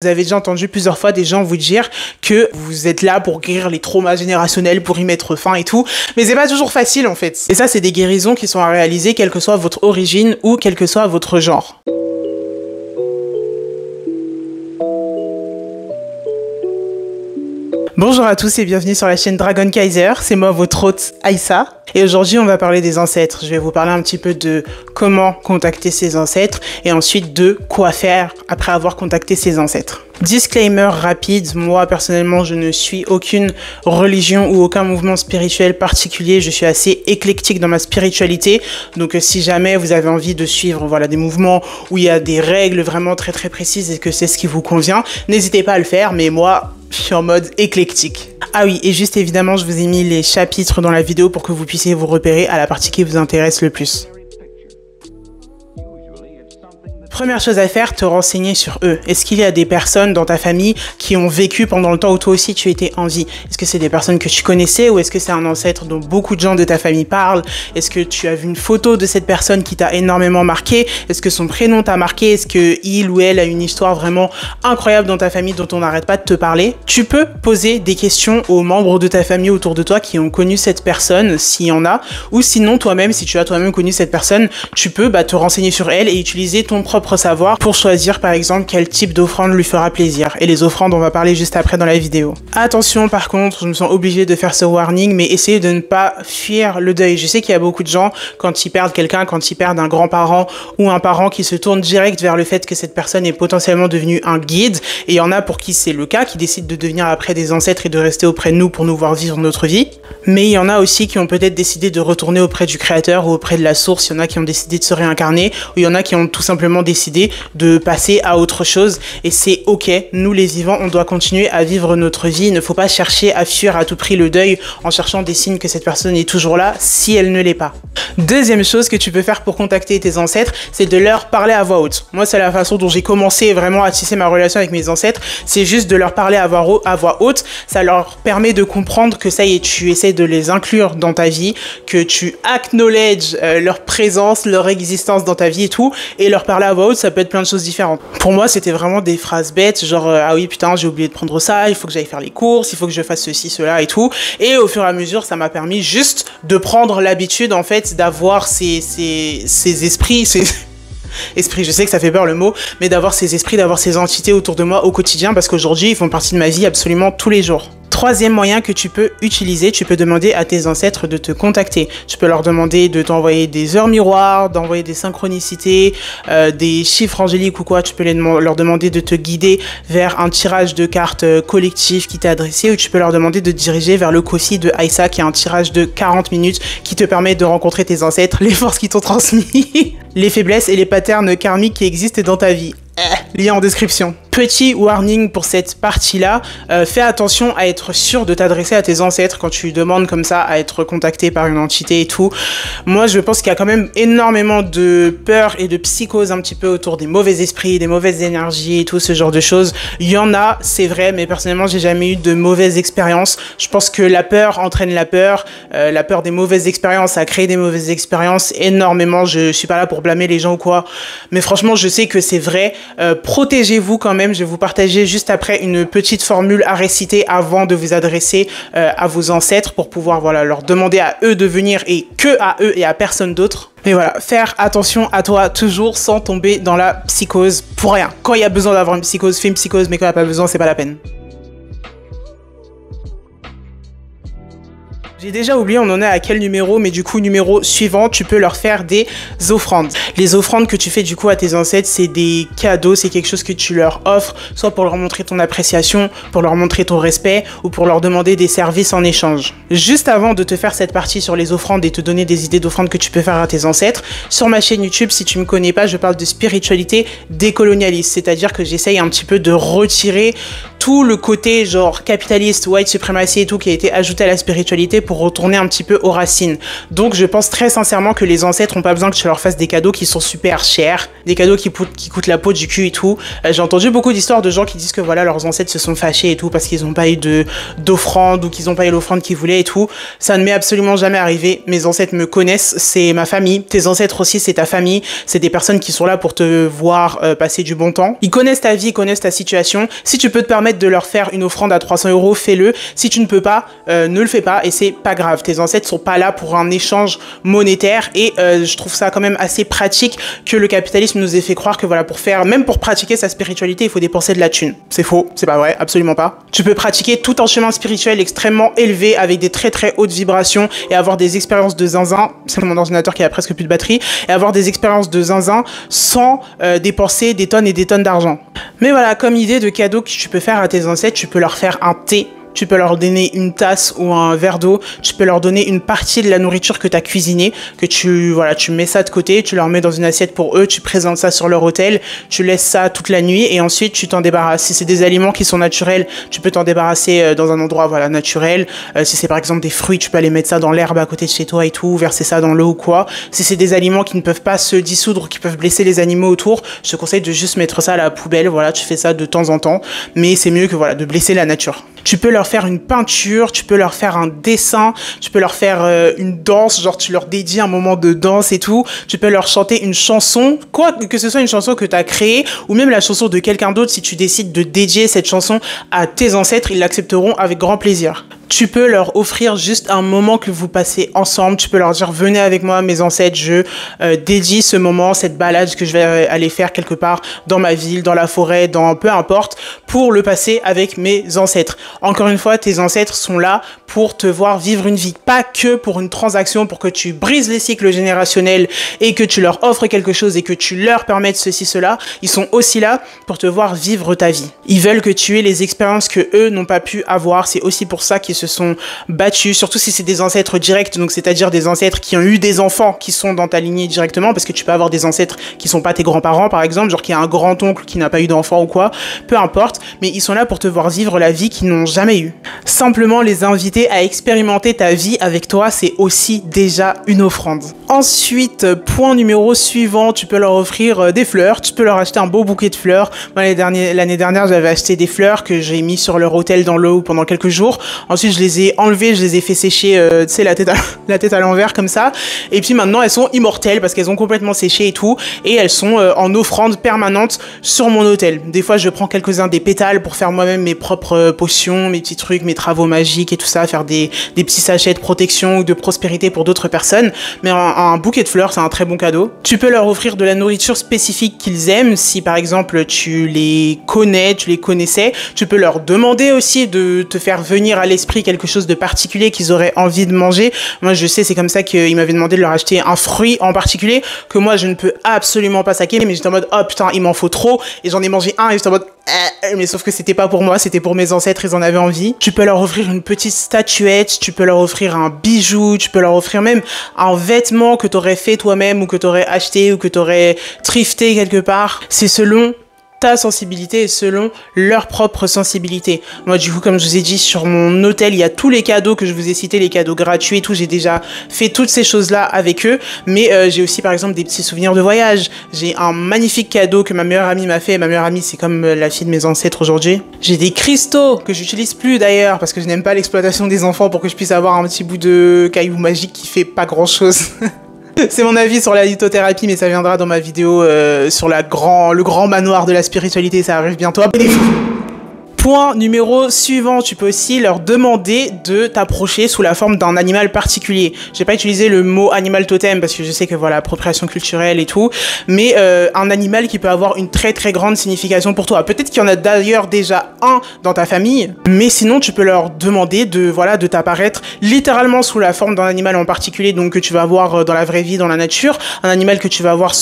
Vous avez déjà entendu plusieurs fois des gens vous dire que vous êtes là pour guérir les traumas générationnels, pour y mettre fin et tout, mais c'est pas toujours facile en fait. Et ça, c'est des guérisons qui sont à réaliser quelle que soit votre origine ou quel que soit votre genre. Bonjour à tous et bienvenue sur la chaîne Dragon Kaiser, c'est moi votre hôte Aïssa. Et aujourd'hui on va parler des ancêtres. Je vais vous parler un petit peu de comment contacter ses ancêtres et ensuite de quoi faire après avoir contacté ses ancêtres. Disclaimer rapide, moi personnellement je ne suis aucune religion ou aucun mouvement spirituel particulier, je suis assez éclectique dans ma spiritualité, donc si jamais vous avez envie de suivre des mouvements où il y a des règles vraiment très précises et que c'est ce qui vous convient, n'hésitez pas à le faire, mais moi je suis en mode éclectique. Ah oui, et juste évidemment je vous ai mis les chapitres dans la vidéo pour que vous puissiez vous repérer à la partie qui vous intéresse le plus. Première chose à faire, te renseigner sur eux. Est-ce qu'il y a des personnes dans ta famille qui ont vécu pendant le temps où toi aussi tu étais en vie? Est-ce que c'est des personnes que tu connaissais ou est-ce que c'est un ancêtre dont beaucoup de gens de ta famille parlent? Est-ce que tu as vu une photo de cette personne qui t'a énormément marqué? Est-ce que son prénom t'a marqué? Est-ce que il ou elle a une histoire vraiment incroyable dans ta famille dont on n'arrête pas de te parler? Tu peux poser des questions aux membres de ta famille autour de toi qui ont connu cette personne, s'il y en a, ou sinon toi-même, si tu as toi-même connu cette personne, tu peux te renseigner sur elle et utiliser ton propre savoir pour choisir par exemple quel type d'offrande lui fera plaisir. Et les offrandes, on va parler juste après dans la vidéo. Attention par contre, je me sens obligée de faire ce warning, mais essayez de ne pas fuir le deuil. Je sais qu'il y a beaucoup de gens, quand ils perdent quelqu'un, quand ils perdent un grand-parent ou un parent, qui se tournent direct vers le fait que cette personne est potentiellement devenue un guide. Et il y en a pour qui c'est le cas, qui décident de devenir après des ancêtres et de rester auprès de nous pour nous voir vivre notre vie. Mais il y en a aussi qui ont peut-être décidé de retourner auprès du créateur ou auprès de la source. Il y en a qui ont décidé de se réincarner, ou il y en a qui ont tout simplement décidé de passer à autre chose, et c'est ok. Nous les vivants, on doit continuer à vivre notre vie. Il ne faut pas chercher à fuir à tout prix le deuil en cherchant des signes que cette personne est toujours là si elle ne l'est pas. Deuxième chose que tu peux faire pour contacter tes ancêtres, c'est de leur parler à voix haute. Moi, c'est la façon dont j'ai commencé vraiment à tisser ma relation avec mes ancêtres, c'est juste de leur parler à voix haute. Ça leur permet de comprendre que ça y est, tu essaies de les inclure dans ta vie, que tu acknowledge leur présence, leur existence dans ta vie et tout, et leur parler à voix haute, ça peut être plein de choses différentes. Pour moi, c'était vraiment des phrases bêtes, genre ah oui putain, j'ai oublié de prendre ça, il faut que j'aille faire les courses, il faut que je fasse ceci, cela et tout. Et au fur et à mesure, ça m'a permis juste de prendre l'habitude en fait d'avoir ces esprits, esprit, je sais que ça fait peur le mot, mais d'avoir ces esprits, d'avoir ces entités autour de moi au quotidien, parce qu'aujourd'hui, ils font partie de ma vie absolument tous les jours. Troisième moyen que tu peux utiliser, tu peux demander à tes ancêtres de te contacter. Tu peux leur demander de t'envoyer des heures miroirs, d'envoyer des synchronicités, des chiffres angéliques ou quoi. Tu peux leur demander de te guider vers un tirage de cartes collectif qui t'est adressé, ou tu peux leur demander de te diriger vers le Kofi de Aïssa, qui est un tirage de 40 minutes qui te permet de rencontrer tes ancêtres, les forces qui t'ont transmis, les faiblesses et les patterns karmiques qui existent dans ta vie. Lien en description. Petit warning pour cette partie-là, fais attention à être sûr de t'adresser à tes ancêtres quand tu demandes comme ça à être contacté par une entité et tout. Moi, je pense qu'il y a quand même énormément de peur et de psychose un petit peu autour des mauvais esprits, des mauvaises énergies et tout ce genre de choses. Il y en a, c'est vrai, mais personnellement, j'ai jamais eu de mauvaises expériences. Je pense que la peur entraîne la peur des mauvaises expériences, ça crée des mauvaises expériences énormément. Je suis pas là pour blâmer les gens ou quoi, mais franchement, je sais que c'est vrai. Protégez-vous quand même. Je vais vous partager juste après une petite formule à réciter avant de vous adresser à vos ancêtres pour pouvoir leur demander à eux de venir, et que à eux et à personne d'autre. Mais voilà, faire attention à toi toujours sans tomber dans la psychose pour rien. Quand il y a besoin d'avoir une psychose, fais une psychose, mais quand il n'y a pas besoin, c'est pas la peine. J'ai déjà oublié, on en est à quel numéro, mais du coup, numéro suivant, tu peux leur faire des offrandes. Les offrandes que tu fais du coup à tes ancêtres, c'est des cadeaux, c'est quelque chose que tu leur offres, soit pour leur montrer ton appréciation, pour leur montrer ton respect, ou pour leur demander des services en échange. Juste avant de te faire cette partie sur les offrandes et te donner des idées d'offrandes que tu peux faire à tes ancêtres, sur ma chaîne YouTube, si tu me connais pas, je parle de spiritualité décolonialiste, c'est-à-dire que j'essaye un petit peu de retirer tout le côté genre capitaliste, white supremacy et tout qui a été ajouté à la spiritualité pour retourner un petit peu aux racines. Donc je pense très sincèrement que les ancêtres ont pas besoin que tu leur fasses des cadeaux qui sont super chers, des cadeaux qui coûtent la peau du cul et tout. J'ai entendu beaucoup d'histoires de gens qui disent que voilà, leurs ancêtres se sont fâchés et tout parce qu'ils n'ont pas eu d'offrande ou qu'ils n'ont pas eu l'offrande qu'ils voulaient et tout. Ça ne m'est absolument jamais arrivé. Mes ancêtres me connaissent, c'est ma famille. Tes ancêtres aussi, c'est ta famille. C'est des personnes qui sont là pour te voir passer du bon temps. Ils connaissent ta vie, ils connaissent ta situation. Si tu peux te permettre de leur faire une offrande à 300 €, fais-le. Si tu ne peux pas, ne le fais pas et c'est pas grave. Tes ancêtres sont pas là pour un échange monétaire et je trouve ça quand même assez pratique que le capitalisme nous ait fait croire que voilà, même pour pratiquer sa spiritualité, il faut dépenser de la thune. C'est faux, c'est pas vrai, absolument pas. Tu peux pratiquer tout un chemin spirituel extrêmement élevé avec des très très hautes vibrations et avoir des expériences de zinzin, c'est mon ordinateur qui a presque plus de batterie, et avoir des expériences de zinzin sans dépenser des tonnes et des tonnes d'argent. Mais voilà, comme idée de cadeau que tu peux faire à tes ancêtres, tu peux leur faire un thé. Tu peux leur donner une tasse ou un verre d'eau. Tu peux leur donner une partie de la nourriture que tu as cuisinée, que tu mets ça de côté, tu leur mets dans une assiette pour eux, tu présentes ça sur leur hôtel, tu laisses ça toute la nuit et ensuite tu t'en débarrasses. Si c'est des aliments qui sont naturels, tu peux t'en débarrasser dans un endroit naturel. Si c'est par exemple des fruits, tu peux aller mettre ça dans l'herbe à côté de chez toi et tout, verser ça dans l'eau ou quoi. Si c'est des aliments qui ne peuvent pas se dissoudre, qui peuvent blesser les animaux autour, je te conseille de juste mettre ça à la poubelle. Voilà, tu fais ça de temps en temps, mais c'est mieux que de blesser la nature. Tu peux leur faire une peinture, tu peux leur faire un dessin, tu peux leur faire une danse, genre tu leur dédies un moment de danse et tout. Tu peux leur chanter une chanson, quoi que ce soit une chanson que tu as créée ou même la chanson de quelqu'un d'autre. Si tu décides de dédier cette chanson à tes ancêtres, ils l'accepteront avec grand plaisir. Tu peux leur offrir juste un moment que vous passez ensemble. Tu peux leur dire, venez avec moi, mes ancêtres, je dédie ce moment, cette balade que je vais aller faire quelque part dans ma ville, dans la forêt, dans peu importe, pour le passer avec mes ancêtres. Encore une fois, tes ancêtres sont là pour te voir vivre une vie, pas que pour une transaction, pour que tu brises les cycles générationnels et que tu leur offres quelque chose et que tu leur permettes ceci, cela. Ils sont aussi là pour te voir vivre ta vie. Ils veulent que tu aies les expériences que eux n'ont pas pu avoir. C'est aussi pour ça qu'ils se sont battus, surtout si c'est des ancêtres directs, donc c'est-à-dire des ancêtres qui ont eu des enfants qui sont dans ta lignée directement, parce que tu peux avoir des ancêtres qui sont pas tes grands-parents par exemple, genre qui a un grand-oncle qui n'a pas eu d'enfant ou quoi, peu importe, mais ils sont là pour te voir vivre la vie qu'ils n'ont jamais eue. Simplement les inviter à expérimenter ta vie avec toi, c'est aussi déjà une offrande. Ensuite, point numéro suivant, tu peux leur offrir des fleurs, tu peux leur acheter un beau bouquet de fleurs. Moi, l'année dernière, j'avais acheté des fleurs que j'ai mis sur leur hôtel dans l'eau pendant quelques jours. Ensuite, je les ai enlevées, je les ai fait sécher, tu sais, la tête à l'envers comme ça. Et puis maintenant, elles sont immortelles parce qu'elles ont complètement séché et tout. Et elles sont en offrande permanente sur mon hôtel. Des fois, je prends quelques-uns des pétales pour faire moi-même mes propres potions, mes petits trucs, mes travaux magiques et tout ça, faire des petits sachets de protection ou de prospérité pour d'autres personnes. Mais un bouquet de fleurs, c'est un très bon cadeau. Tu peux leur offrir de la nourriture spécifique qu'ils aiment. Si par exemple, tu les connais, tu les connaissais, tu peux leur demander aussi de te faire venir à l'esprit quelque chose de particulier qu'ils auraient envie de manger. Moi, je sais, c'est comme ça qu'ils m'avaient demandé de leur acheter un fruit en particulier que moi, je ne peux absolument pas saquer, mais j'étais en mode, oh putain, il m'en faut trop, et j'en ai mangé un, et j'étais en mode, mais sauf que c'était pas pour moi, c'était pour mes ancêtres, ils en avaient envie. Tu peux leur offrir une petite statuette, tu peux leur offrir un bijou, tu peux leur offrir même un vêtement que t'aurais fait toi-même, ou que t'aurais acheté, ou que t'aurais thrifté quelque part. C'est selon ta sensibilité et selon leur propre sensibilité. Moi, du coup, comme je vous ai dit, sur mon hôtel, il y a tous les cadeaux que je vous ai cités, les cadeaux gratuits et tout. J'ai déjà fait toutes ces choses-là avec eux. Mais j'ai aussi, par exemple, des petits souvenirs de voyage. J'ai un magnifique cadeau que ma meilleure amie m'a fait. Ma meilleure amie, c'est comme la fille de mes ancêtres aujourd'hui. J'ai des cristaux que j'utilise plus d'ailleurs parce que je n'aime pas l'exploitation des enfants pour que je puisse avoir un petit bout de caillou magique qui fait pas grand-chose. C'est mon avis sur la lithothérapie, mais ça viendra dans ma vidéo sur le grand manoir de la spiritualité, ça arrive bientôt. Point numéro suivant, tu peux aussi leur demander de t'approcher sous la forme d'un animal particulier. J'ai pas utilisé le mot animal totem parce que je sais que voilà, appropriation culturelle et tout, mais un animal qui peut avoir une très très grande signification pour toi. Peut-être qu'il y en a d'ailleurs déjà un dans ta famille, mais sinon tu peux leur demander de t'apparaître littéralement sous la forme d'un animal en particulier, donc que tu vas voir dans la vraie vie, dans la nature, un animal que tu vas voir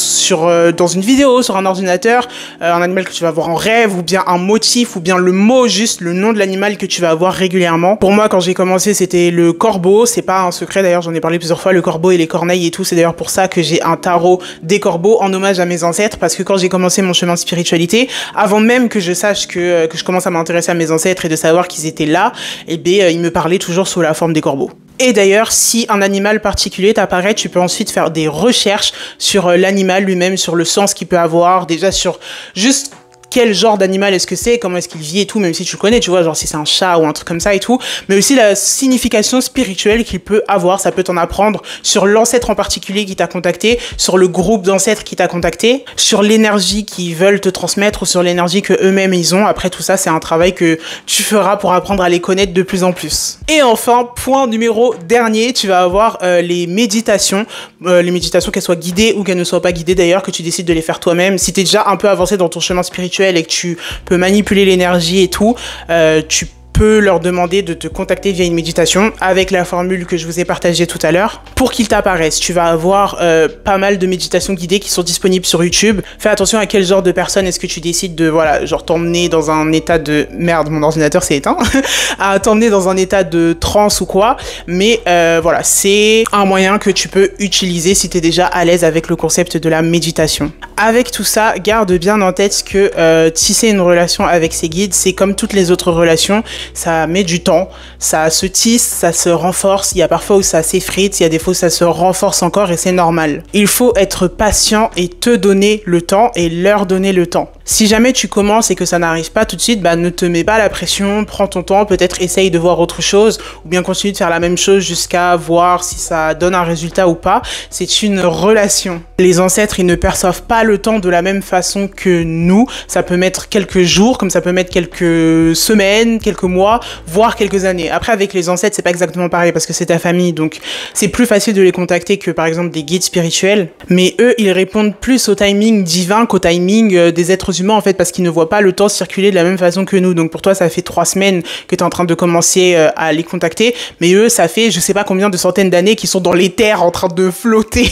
dans une vidéo, sur un ordinateur, un animal que tu vas voir en rêve, ou bien un motif, ou bien le mot, juste le nom de l'animal que tu vas avoir régulièrement. Pour moi, quand j'ai commencé, c'était le corbeau. C'est pas un secret d'ailleurs, j'en ai parlé plusieurs fois, le corbeau et les corneilles et tout. C'est d'ailleurs pour ça que j'ai un tarot des corbeaux en hommage à mes ancêtres, parce que quand j'ai commencé mon chemin de spiritualité, avant même que je sache que je commence à m'intéresser à mes ancêtres et de savoir qu'ils étaient là, eh bien, ils me parlaient toujours sous la forme des corbeaux. Et d'ailleurs, si un animal particulier t'apparaît, tu peux ensuite faire des recherches sur l'animal lui-même, sur le sens qu'il peut avoir, déjà sur juste quel genre d'animal est-ce que c'est, comment est-ce qu'il vit et tout, même si tu le connais, tu vois, genre si c'est un chat ou un truc comme ça et tout, mais aussi la signification spirituelle qu'il peut avoir, ça peut t'en apprendre sur l'ancêtre en particulier qui t'a contacté, sur le groupe d'ancêtres qui t'a contacté, sur l'énergie qu'ils veulent te transmettre ou sur l'énergie que eux-mêmes ils ont. Après tout ça, c'est un travail que tu feras pour apprendre à les connaître de plus en plus. Et enfin, point numéro dernier, tu vas avoir les méditations qu'elles soient guidées ou qu'elles ne soient pas guidées d'ailleurs, que tu décides de les faire toi-même. Si t'es déjà un peu avancé dans ton chemin spirituel et que tu peux manipuler l'énergie et tout, tu peux leur demander de te contacter via une méditation avec la formule que je vous ai partagée tout à l'heure pour qu'ils t'apparaissent. Tu vas avoir pas mal de méditations guidées qui sont disponibles sur YouTube. Fais attention à quel genre de personne est-ce que tu décides de, voilà, genre t'emmener dans un état de... Merde, mon ordinateur s'est éteint. À t'emmener dans un état de transe ou quoi. Mais voilà, c'est un moyen que tu peux utiliser si tu es déjà à l'aise avec le concept de la méditation. Avec tout ça, garde bien en tête que tisser une relation avec ses guides, c'est comme toutes les autres relations. Ça met du temps, ça se tisse, ça se renforce, il y a parfois où ça s'effrite, il y a des fois où ça se renforce encore et c'est normal. Il faut être patient et te donner le temps et leur donner le temps. Si jamais tu commences et que ça n'arrive pas tout de suite, bah ne te mets pas la pression, prends ton temps, peut-être essaye de voir autre chose ou bien continue de faire la même chose jusqu'à voir si ça donne un résultat ou pas. C'est une relation. Les ancêtres, ils ne perçoivent pas le temps de la même façon que nous. Ça peut mettre quelques jours, comme ça peut mettre quelques semaines, quelques mois, voire quelques années. Après, avec les ancêtres, c'est pas exactement pareil parce que c'est ta famille, donc c'est plus facile de les contacter que par exemple des guides spirituels. Mais eux, ils répondent plus au timing divin qu'au timing des êtres humains en fait, parce qu'ils ne voient pas le temps circuler de la même façon que nous. Donc pour toi, ça fait 3 semaines que tu es en train de commencer à les contacter, mais eux, ça fait je sais pas combien de centaines d'années qu'ils sont dans l'éther en train de flotter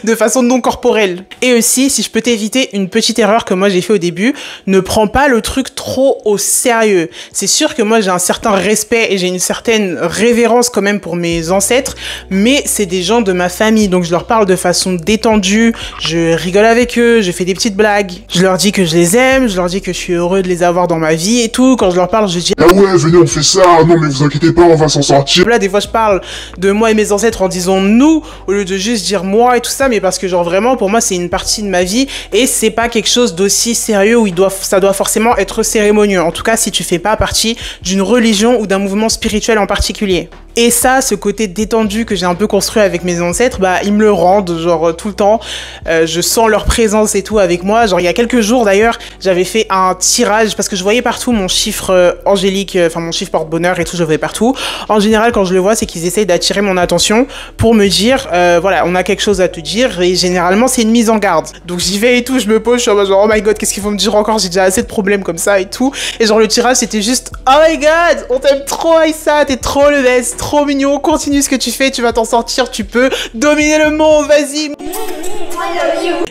de façon non corporelle. Et aussi, si je peux t'éviter une petite erreur que moi j'ai fait au début, ne prends pas le truc trop au sérieux. C'est sûr que moi j'ai un certain respect et j'ai une certaine révérence quand même pour mes ancêtres, mais c'est des gens de ma famille, donc je leur parle de façon détendue, je rigole avec eux, je fais des petites blagues, je leur dis que je les aime, je leur dis que je suis heureux de les avoir dans ma vie et tout. Quand je leur parle, je dis ah ouais, venez on fait ça, non mais vous inquiétez pas, on va s'en sortir. Là des fois je parle de moi et mes ancêtres en disant nous au lieu de juste dire moi et tout ça, mais parce que genre vraiment pour moi c'est une partie de ma vie et c'est pas quelque chose d'aussi sérieux où ça doit forcément être cérémonieux, en tout cas si tu fais pas partie d'une religion ou d'un mouvement spirituel en particulier. Et ça, ce côté détendu que j'ai un peu construit avec mes ancêtres, bah ils me le rendent genre tout le temps. Je sens leur présence et tout avec moi. Genre il y a quelques jours d'ailleurs, j'avais fait un tirage parce que je voyais partout mon chiffre angélique, enfin mon chiffre porte-bonheur et tout, je le voyais partout. En général, quand je le vois, c'est qu'ils essayent d'attirer mon attention pour me dire, voilà, on a quelque chose à te dire et généralement c'est une mise en garde. Donc j'y vais et tout, je me pose, je suis en mode genre oh my god, qu'est-ce qu'ils vont me dire encore, j'ai déjà assez de problèmes comme ça et tout. Et genre le tirage c'était juste oh my god, on t'aime trop Aïssa, t'es trop le best, trop mignon, continue ce que tu fais, tu vas t'en sortir, tu peux dominer le monde, vas-y.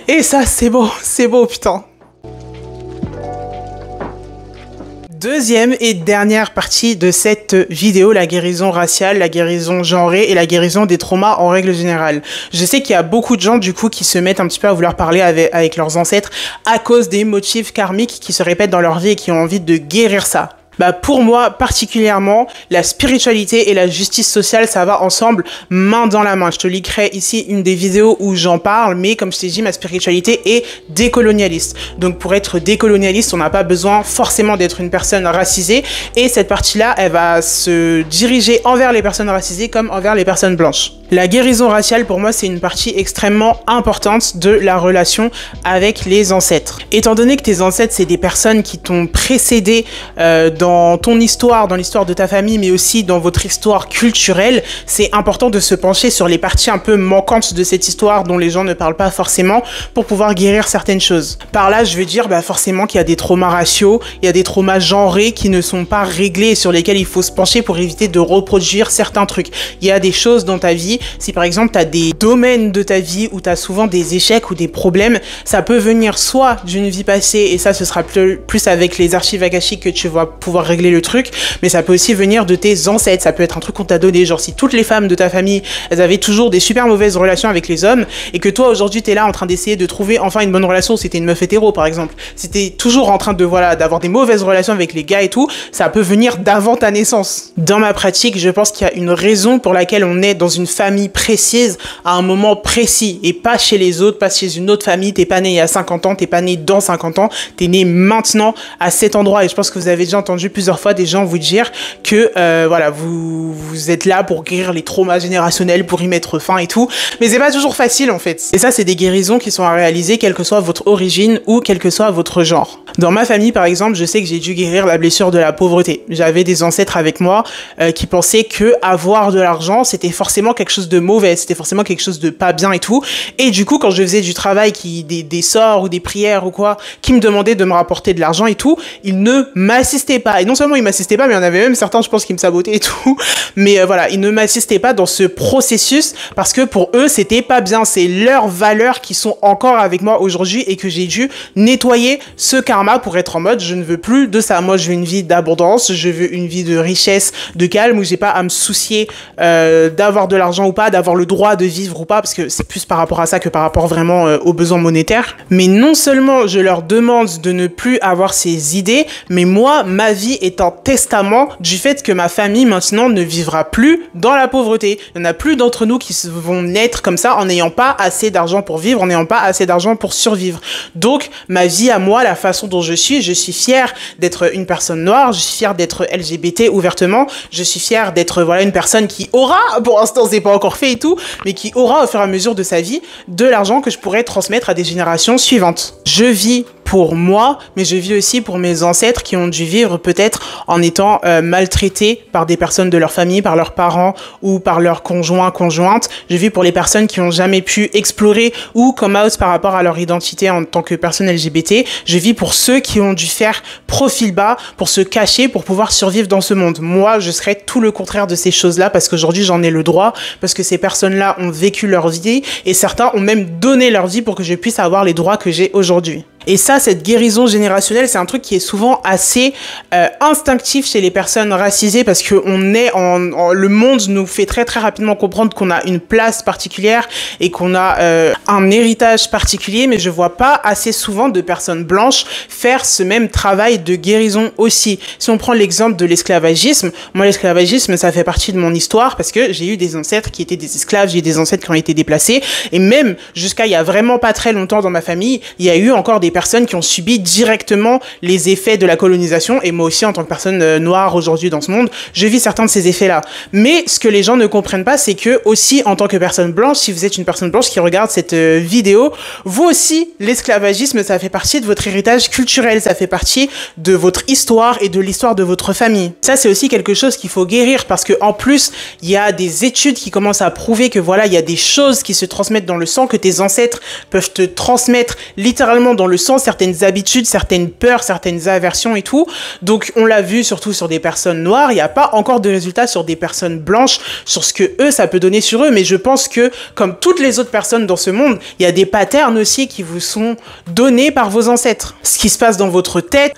Et ça c'est beau putain. Deuxième et dernière partie de cette vidéo, la guérison raciale, la guérison genrée et la guérison des traumas en règle générale. Je sais qu'il y a beaucoup de gens du coup qui se mettent un petit peu à vouloir parler avec leurs ancêtres à cause des motifs karmiques qui se répètent dans leur vie et qui ont envie de guérir ça. Bah pour moi particulièrement, la spiritualité et la justice sociale, ça va ensemble main dans la main. Je te linkerai ici une des vidéos où j'en parle, mais comme je t'ai dit, ma spiritualité est décolonialiste. Donc pour être décolonialiste, on n'a pas besoin forcément d'être une personne racisée, et cette partie-là, elle va se diriger envers les personnes racisées comme envers les personnes blanches. La guérison raciale, pour moi, c'est une partie extrêmement importante de la relation avec les ancêtres. Étant donné que tes ancêtres, c'est des personnes qui t'ont précédé dans ton histoire, dans l'histoire de ta famille, mais aussi dans votre histoire culturelle, c'est important de se pencher sur les parties un peu manquantes de cette histoire dont les gens ne parlent pas forcément pour pouvoir guérir certaines choses. Par là, je veux dire forcément qu'il y a des traumas raciaux, il y a des traumas genrés qui ne sont pas réglés et sur lesquels il faut se pencher pour éviter de reproduire certains trucs. Il y a des choses dans ta vie vie, si par exemple tu as des domaines de ta vie où tu as souvent des échecs ou des problèmes, ça peut venir soit d'une vie passée, et ça ce sera plus avec les archives akashiques que tu vas pouvoir régler le truc, mais ça peut aussi venir de tes ancêtres, ça peut être un truc qu'on t'a donné, genre si toutes les femmes de ta famille, elles avaient toujours des super mauvaises relations avec les hommes, et que toi aujourd'hui t'es là en train d'essayer de trouver enfin une bonne relation, si t'es une meuf hétéro par exemple, si t'es toujours en train de voilà d'avoir des mauvaises relations avec les gars et tout, ça peut venir d'avant ta naissance. Dans ma pratique, je pense qu'il y a une raison pour laquelle on est dans une famille précise à un moment précis, et pas chez les autres, pas chez une autre famille. T'es pas né il y a 50 ans, t'es pas né dans 50 ans, t'es né maintenant à cet endroit. Et je pense que vous avez déjà entendu plusieurs fois des gens vous dire que voilà, vous êtes là pour guérir les traumas générationnels, pour y mettre fin et tout, mais c'est pas toujours facile en fait. Et ça, c'est des guérisons qui sont à réaliser quelle que soit votre origine ou quel que soit votre genre. Dans ma famille par exemple, je sais que j'ai dû guérir la blessure de la pauvreté. J'avais des ancêtres avec moi qui pensaient que avoir de l'argent c'était forcément quelque chose de mauvais, c'était forcément quelque chose de pas bien et tout. Et du coup, quand je faisais du travail, des sorts ou des prières ou quoi, qui me demandaient de me rapporter de l'argent et tout, ils ne m'assistaient pas. Et non seulement ils m'assistaient pas, mais il y en avait même certains, je pense, qui me sabotaient et tout. Mais voilà, ils ne m'assistaient pas dans ce processus parce que pour eux, c'était pas bien. C'est leurs valeurs qui sont encore avec moi aujourd'hui et que j'ai dû nettoyer ce karma pour être en mode, je ne veux plus de ça. Moi, je veux une vie d'abondance, je veux une vie de richesse, de calme, où j'ai pas à me soucier d'avoir de l'argent ou pas, d'avoir le droit de vivre ou pas, parce que c'est plus par rapport à ça que par rapport vraiment aux besoins monétaires. Mais non seulement je leur demande de ne plus avoir ces idées, mais moi, ma vie est un testament du fait que ma famille maintenant ne vivra plus dans la pauvreté. Il n'y en a plus d'entre nous qui vont naître comme ça en n'ayant pas assez d'argent pour vivre, en n'ayant pas assez d'argent pour survivre. Donc, ma vie à moi, la façon dont je suis fière d'être une personne noire, je suis fière d'être LGBT ouvertement, je suis fière d'être voilà une personne qui aura, pour l'instant c'est pas encore fait et tout, mais qui aura au fur et à mesure de sa vie de l'argent que je pourrais transmettre à des générations suivantes. Je vis pour moi, mais je vis aussi pour mes ancêtres qui ont dû vivre peut-être en étant maltraités par des personnes de leur famille, par leurs parents ou par leurs conjoints, conjointes. Je vis pour les personnes qui n'ont jamais pu explorer ou come out par rapport à leur identité en tant que personne LGBT. Je vis pour ceux qui ont dû faire profil bas, pour se cacher, pour pouvoir survivre dans ce monde. Moi, je serais tout le contraire de ces choses-là parce qu'aujourd'hui, j'en ai le droit, parce que ces personnes-là ont vécu leur vie et certains ont même donné leur vie pour que je puisse avoir les droits que j'ai aujourd'hui. Et ça, cette guérison générationnelle, c'est un truc qui est souvent assez instinctif chez les personnes racisées parce que le monde nous fait très très rapidement comprendre qu'on a une place particulière et qu'on a un héritage particulier, mais je vois pas assez souvent de personnes blanches faire ce même travail de guérison aussi. Si on prend l'exemple de l'esclavagisme, moi l'esclavagisme, ça fait partie de mon histoire parce que j'ai eu des ancêtres qui étaient des esclaves, j'ai eu des ancêtres qui ont été déplacés et même jusqu'à il y a vraiment pas très longtemps dans ma famille, il y a eu encore des personnes qui ont subi directement les effets de la colonisation et moi aussi en tant que personne noire aujourd'hui dans ce monde, je vis certains de ces effets-là. Mais ce que les gens ne comprennent pas, c'est que aussi en tant que personne blanche, si vous êtes une personne blanche qui regarde cette vidéo, vous aussi, l'esclavagisme, ça fait partie de votre héritage culturel, ça fait partie de votre histoire et de l'histoire de votre famille. Ça, c'est aussi quelque chose qu'il faut guérir parce que en plus, il y a des études qui commencent à prouver que voilà, il y a des choses qui se transmettent dans le sang, que tes ancêtres peuvent te transmettre littéralement dans le sang certaines habitudes, certaines peurs, certaines aversions et tout. Donc on l'a vu surtout sur des personnes noires, il n'y a pas encore de résultats sur des personnes blanches, sur ce que eux, ça peut donner sur eux, mais je pense que comme toutes les autres personnes dans ce monde, il y a des patterns aussi qui vous sont donnés par vos ancêtres. Ce qui se passe dans votre tête,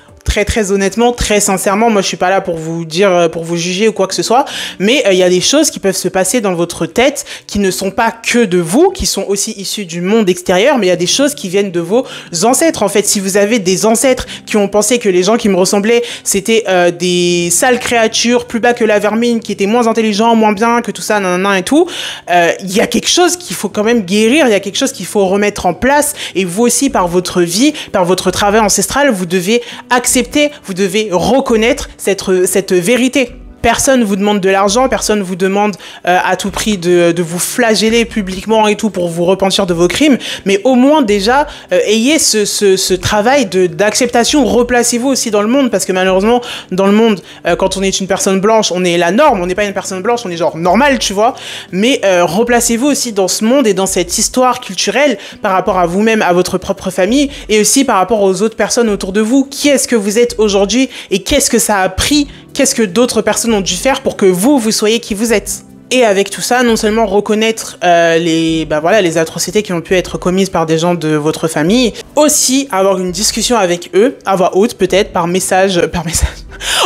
très honnêtement, très sincèrement, moi je suis pas là pour vous dire, pour vous juger ou quoi que ce soit, mais il y a des choses qui peuvent se passer dans votre tête qui ne sont pas que de vous, qui sont aussi issues du monde extérieur, mais il y a des choses qui viennent de vos ancêtres. En fait, si vous avez des ancêtres qui ont pensé que les gens qui me ressemblaient, c'était des sales créatures, plus bas que la vermine, qui étaient moins intelligents, moins bien, que tout ça, nanana et tout, il y a quelque chose qu'il faut quand même guérir, il y a quelque chose qu'il faut remettre en place, et vous aussi, par votre vie, par votre travail ancestral, vous devez accepter, vous devez reconnaître cette vérité. Personne vous demande de l'argent, personne vous demande à tout prix de vous flageller publiquement et tout pour vous repentir de vos crimes, mais au moins déjà ayez ce travail d'acceptation, replacez-vous aussi dans le monde, parce que malheureusement dans le monde, quand on est une personne blanche, on est la norme, on n'est pas une personne blanche, on est genre normal, tu vois, mais replacez-vous aussi dans ce monde et dans cette histoire culturelle par rapport à vous-même, à votre propre famille, et aussi par rapport aux autres personnes autour de vous. Qui est-ce que vous êtes aujourd'hui et qu'est-ce que ça a pris? Qu'est-ce que d'autres personnes ont dû faire pour que vous soyez qui vous êtes? Et avec tout ça, non seulement reconnaître les atrocités qui ont pu être commises par des gens de votre famille, aussi avoir une discussion avec eux, à voix haute peut-être, par message,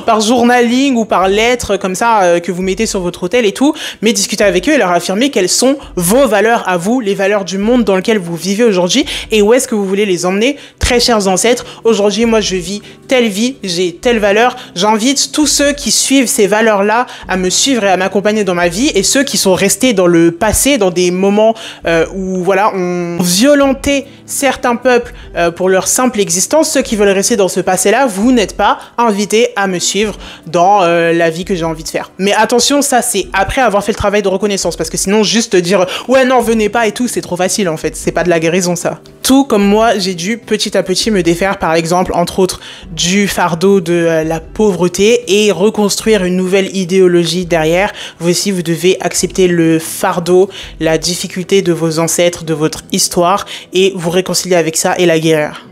par journaling ou par lettre comme ça que vous mettez sur votre hôtel et tout, mais discuter avec eux et leur affirmer quelles sont vos valeurs à vous, les valeurs du monde dans lequel vous vivez aujourd'hui et où est-ce que vous voulez les emmener. Très chers ancêtres, aujourd'hui moi je vis telle vie, j'ai telle valeur, j'invite tous ceux qui suivent ces valeurs-là à me suivre et à m'accompagner dans ma vie, et ceux qui sont restés dans le passé, dans des moments où voilà, on violentait certains peuples pour leur simple existence, ceux qui veulent rester dans ce passé-là, vous n'êtes pas invités à me suivre dans la vie que j'ai envie de faire. Mais attention, ça c'est après avoir fait le travail de reconnaissance, parce que sinon juste dire ouais non venez pas et tout, c'est trop facile en fait, c'est pas de la guérison ça. Tout comme moi, j'ai dû petit à petit me défaire par exemple entre autres du fardeau de la pauvreté et reconstruire une nouvelle idéologie derrière. Vous aussi vous devez accepter le fardeau, la difficulté de vos ancêtres, de votre histoire, et vous réconcilier avec ça et la guérir.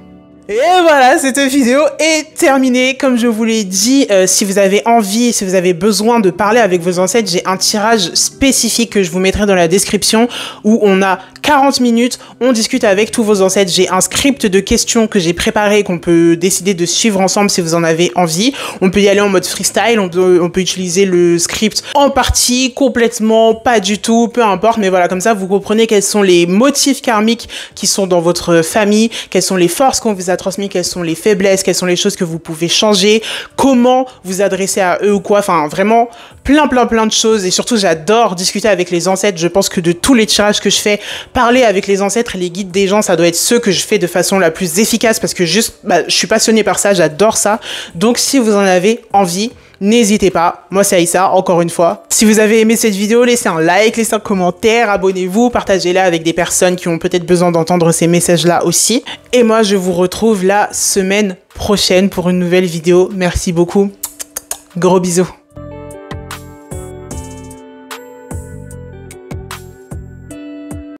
Et voilà, cette vidéo est terminée. Comme je vous l'ai dit, si vous avez envie, si vous avez besoin de parler avec vos ancêtres, j'ai un tirage spécifique que je vous mettrai dans la description où on a 40 minutes, on discute avec tous vos ancêtres. J'ai un script de questions que j'ai préparé, qu'on peut décider de suivre ensemble si vous en avez envie. On peut y aller en mode freestyle, on peut utiliser le script en partie, complètement, pas du tout, peu importe. Mais voilà, comme ça, vous comprenez quels sont les motifs karmiques qui sont dans votre famille, quelles sont les forces qu'on vous a transmises, quelles sont les faiblesses, quelles sont les choses que vous pouvez changer, comment vous adresser à eux ou quoi. Enfin, vraiment, plein de choses. Et surtout, j'adore discuter avec les ancêtres. Je pense que de tous les tirages que je fais, parler avec les ancêtres et les guides des gens, ça doit être ceux que je fais de façon la plus efficace parce que je suis passionnée par ça, j'adore ça. Donc si vous en avez envie, n'hésitez pas. Moi c'est Aïssa, encore une fois. Si vous avez aimé cette vidéo, laissez un like, laissez un commentaire, abonnez-vous, partagez-la avec des personnes qui ont peut-être besoin d'entendre ces messages-là aussi. Et moi je vous retrouve la semaine prochaine pour une nouvelle vidéo. Merci beaucoup. Gros bisous.